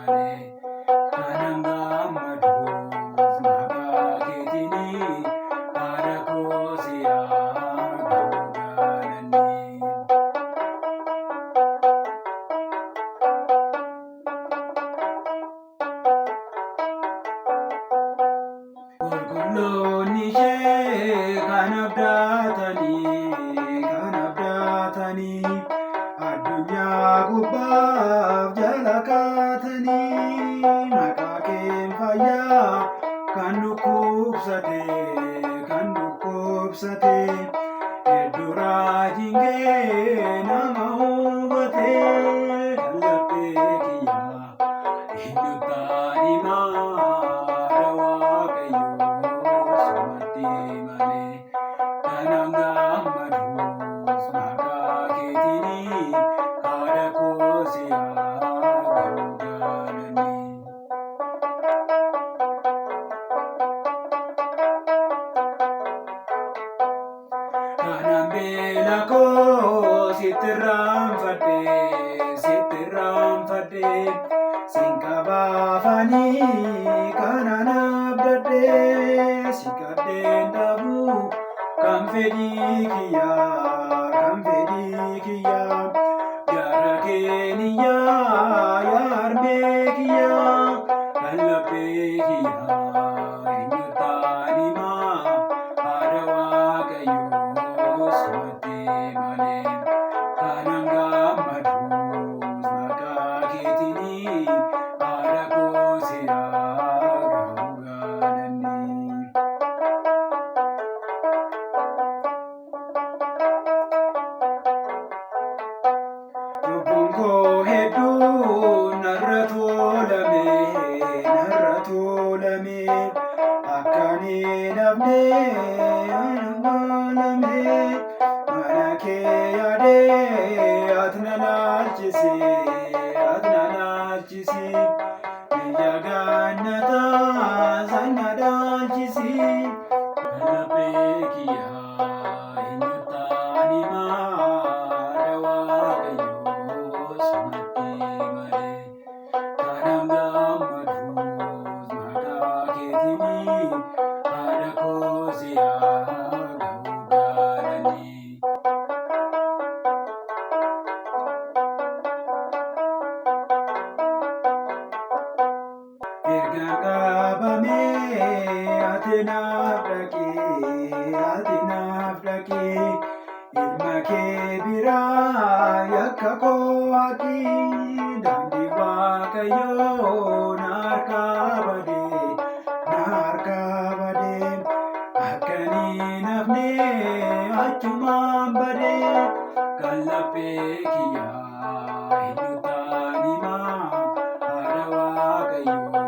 malee kanan gammaduus maqaa keetiin haadha koo si yaaduu jaalallee. Qulqulloonni ishee kan abdatanii addunyaa gubbaaf jala kaatanii maqaa keen fayyaa kan dhukkubsate hedduu raajiin kee nama hubate laphee kiyyaa eenyutaan himaa malee kanan gammaduus maqaa keetiin haadha koo si yaaduu jaalallee. Kanan beela koo sitti irraanfadhee sin qabaafanii kanan abdadhee si kadheen dhabuu kan fedhii kiyyaa gara keeniyyaa yaarmee kiyyaa kan laphee kiyyaa eenyutaan himaa haadha waaqayyoo simattee malee kanan gammaduus maqaa keetiin haadha koo si yaaduu jaalallee. Lubbuun koo hedduu narra tuulamee akka ani nafnee mana kee yaadee ati na laalchisi biyya gannataa sana dhaalchisi laphee kiyyaa eenyutaan himaa haadha waaqayyoo simattee malee kanan gammaduus maqaa keetiin haadha koo si yaaduu jaalallee. Ergaan qabamee ati naaf dhaqee ilma kee biraa yakka koo haqii daandii waaqayyoo na harkaa badee akka ani nafnee achumaan badee kan laphee kiyyaa eenyutaan himaa haadha waaqayyoo